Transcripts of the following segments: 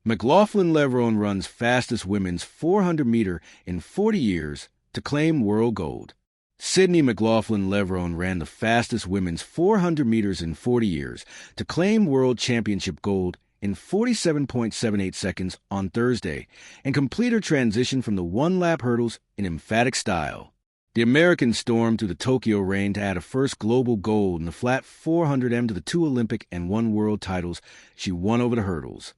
McLaughlin Levrone runs fastest women's 400-meter in 40 years to claim world gold. Sydney McLaughlin Levrone ran the fastest women's 400 meters in 40 years to claim world championship gold in 47.78 seconds on Thursday and complete her transition from the one-lap hurdles in emphatic style. The American stormed through the Tokyo rain to add a first global gold in the flat 400m to the 2 Olympic and 1 world titles she won over the hurdles.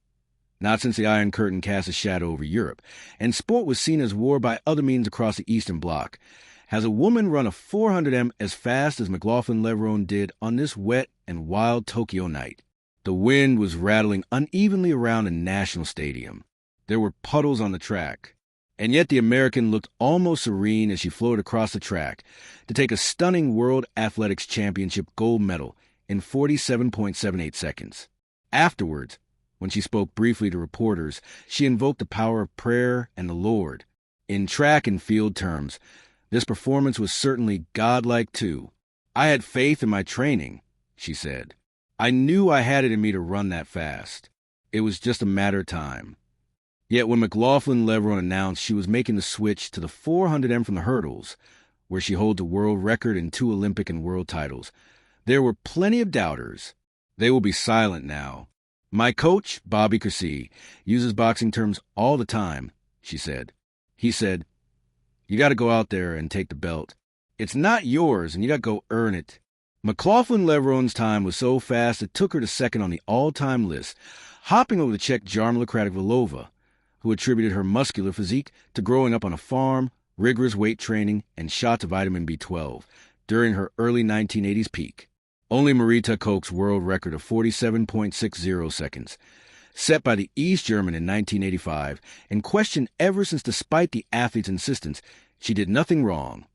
Not since the Iron Curtain cast a shadow over Europe, and sport was seen as war by other means across the Eastern Bloc, has a woman run a 400m as fast as McLaughlin Levrone did on this wet and wild Tokyo night. The wind was rattling unevenly around the National Stadium. There were puddles on the track, and yet the American looked almost serene as she floated across the track to take a stunning World Athletics Championship gold medal in 47.78 seconds. Afterwards, when she spoke briefly to reporters, she invoked the power of prayer and the Lord. In track and field terms, this performance was certainly godlike too. I had faith in my training, she said. I knew I had it in me to run that fast. It was just a matter of time. Yet when McLaughlin Levrone announced she was making the switch to the 400m from the hurdles, where she holds a world record in 2 Olympic and world titles, there were plenty of doubters. They will be silent now. My coach, Bobby Kersee, uses boxing terms all the time, she said. He said, "You got to go out there and take the belt. It's not yours, and you got to go earn it." McLaughlin Levrone's time was so fast it took her to second on the all-time list, hopping over the Czech Jarmila Kratochvílová, who attributed her muscular physique to growing up on a farm, rigorous weight training, and shots of vitamin B12 during her early 1980s peak. Only Marita Koch's world record of 47.60 seconds, set by the East German in 1985, and questioned ever since despite the athlete's insistence she did nothing wrong,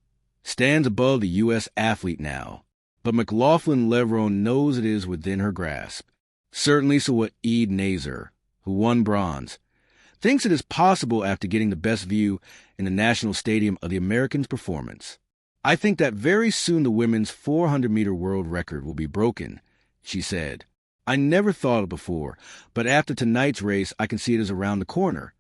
stands above the U.S. athlete now. But McLaughlin Levrone knows it is within her grasp. Certainly so what Ede Nazer, who won bronze, thinks it is possible after getting the best view in the National Stadium of the Americans' performance. I think that very soon the women's 400-meter world record will be broken, she said. I never thought it before, but after tonight's race I can see it is around the corner.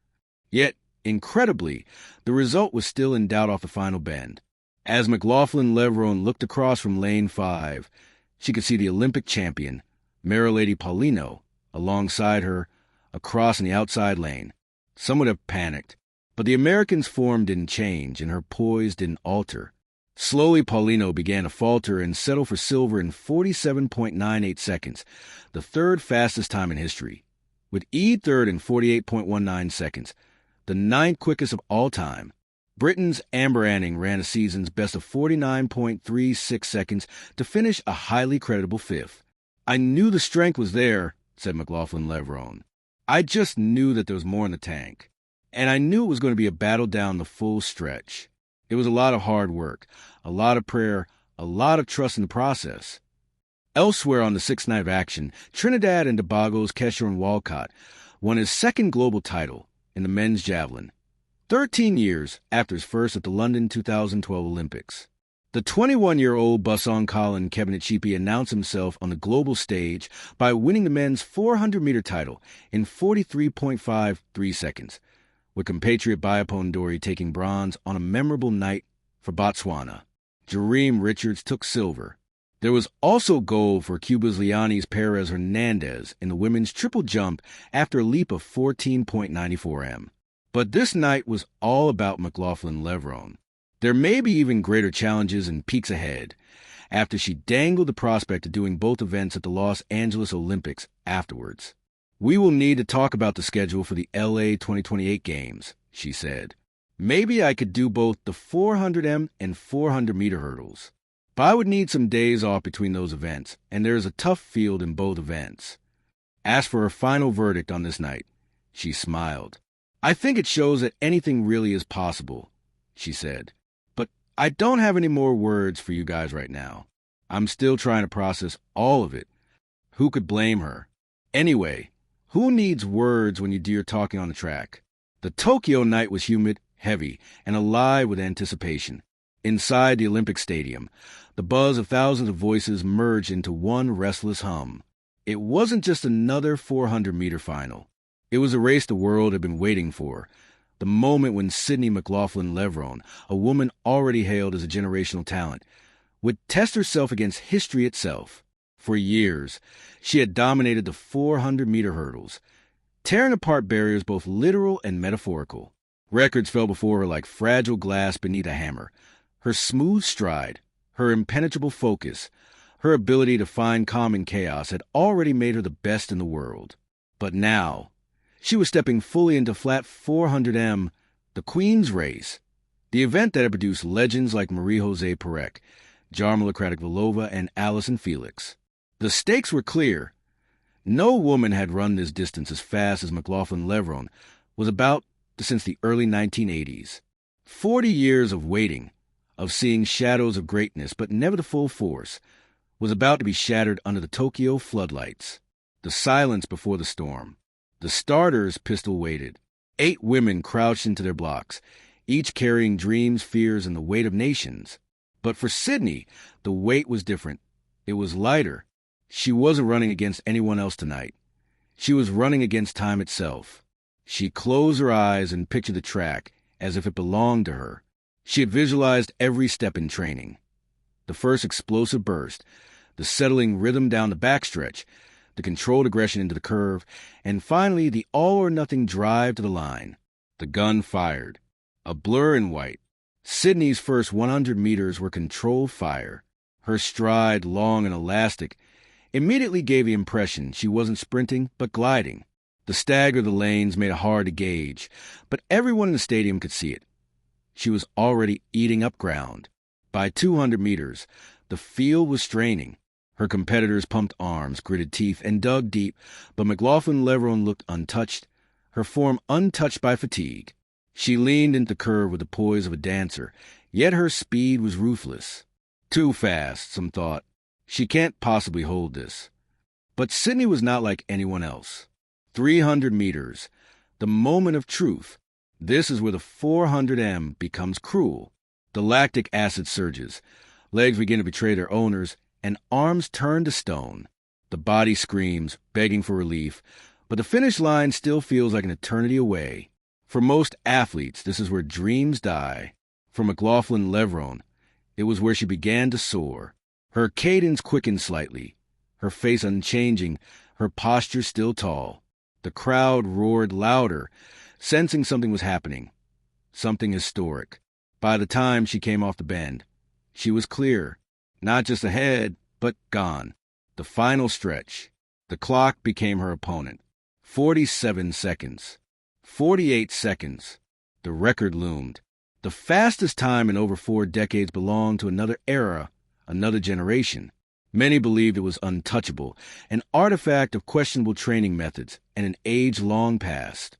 Yet, incredibly, the result was still in doubt off the final bend. As McLaughlin Levrone looked across from lane 5, she could see the Olympic champion, Marilady Paulino, alongside her, across in the outside lane. Some would have panicked, but the American's form didn't change and her poise didn't alter. Slowly, Paulino began to falter and settle for silver in 47.98 seconds, the third fastest time in history, with Ede third in 48.19 seconds, the 9th quickest of all time. Britain's Amber Anning ran a season's best of 49.36 seconds to finish a highly creditable 5th. I knew the strength was there, said McLaughlin Levrone. I just knew that there was more in the tank, and I knew it was going to be a battle down the full stretch. It was a lot of hard work, a lot of prayer, a lot of trust in the process. Elsewhere on the 6th night of action, Trinidad and Tobago's Kesharon Walcott won his 2nd global title in the men's javelin, 13 years after his first at the London 2012 Olympics. The 21-year-old Boson Colin Kebnecipi announced himself on the global stage by winning the men's 400-meter title in 43.53 seconds, with compatriot Biapon Dori taking bronze on a memorable night for Botswana. Jareem Richards took silver. There was also gold for Cuba's Leonis Perez Hernandez in the women's triple jump after a leap of 14.94 m. But this night was all about McLaughlin Levrone. There may be even greater challenges and peaks ahead, after she dangled the prospect of doing both events at the Los Angeles Olympics afterwards. "We will need to talk about the schedule for the LA 2028 Games," she said. "Maybe I could do both the 400m and 400-meter hurdles. But I would need some days off between those events, and there is a tough field in both events." As for her final verdict on this night, she smiled. "I think it shows that anything really is possible," she said. "But I don't have any more words for you guys right now. I'm still trying to process all of it." Who could blame her? Anyway, who needs words when you do your talking on the track? The Tokyo night was humid, heavy, and alive with anticipation. Inside the Olympic Stadium, the buzz of thousands of voices merged into one restless hum. It wasn't just another 400-meter final. It was a race the world had been waiting for. The moment when Sydney McLaughlin Levrone, a woman already hailed as a generational talent, would test herself against history itself. For years, she had dominated the 400-meter hurdles, tearing apart barriers both literal and metaphorical. Records fell before her like fragile glass beneath a hammer. Her smooth stride, her impenetrable focus, her ability to find calm in chaos had already made her the best in the world. But now, she was stepping fully into flat 400m, the Queen's Race, the event that had produced legends like Marie-José Perec, Jarmila Kratochvílová, and Allyson Felix. The stakes were clear. No woman had run this distance as fast as McLaughlin Levrone was about since the early 1980s. 40 years of waiting, of seeing shadows of greatness but never the full force, was about to be shattered under the Tokyo floodlights. The silence before the storm. The starters pistol-weighted. 8 women crouched into their blocks, each carrying dreams, fears, and the weight of nations. But for Sydney, the weight was different. It was lighter. She wasn't running against anyone else tonight. She was running against time itself. She closed her eyes and pictured the track as if it belonged to her. She had visualized every step in training. The first explosive burst, the settling rhythm down the backstretch, the controlled aggression into the curve, and finally the all-or-nothing drive to the line. The gun fired. A blur in white. Sydney's first 100 meters were controlled fire. Her stride, long and elastic, immediately gave the impression she wasn't sprinting but gliding. The stagger of the lanes made it hard to gauge, but everyone in the stadium could see it. She was already eating up ground. By 200 meters, the field was straining. Her competitors pumped arms, gritted teeth, and dug deep, but McLaughlin Levrone looked untouched, her form untouched by fatigue. She leaned into the curve with the poise of a dancer, yet her speed was ruthless. Too fast, some thought. She can't possibly hold this. But Sydney was not like anyone else. 300 meters, the moment of truth. This is where the 400m becomes cruel. The lactic acid surges. Legs begin to betray their owners, and arms turn to stone. The body screams, begging for relief, but the finish line still feels like an eternity away. For most athletes, this is where dreams die. For McLaughlin Levrone, it was where she began to soar. Her cadence quickened slightly, her face unchanging, her posture still tall. The crowd roared louder, sensing something was happening, something historic. By the time she came off the bend, she was clear. Not just ahead, but gone. The final stretch. The clock became her opponent. 47 seconds. 48 seconds. The record loomed. The fastest time in over 4 decades belonged to another era, another generation. Many believed it was untouchable, an artifact of questionable training methods and an age long past.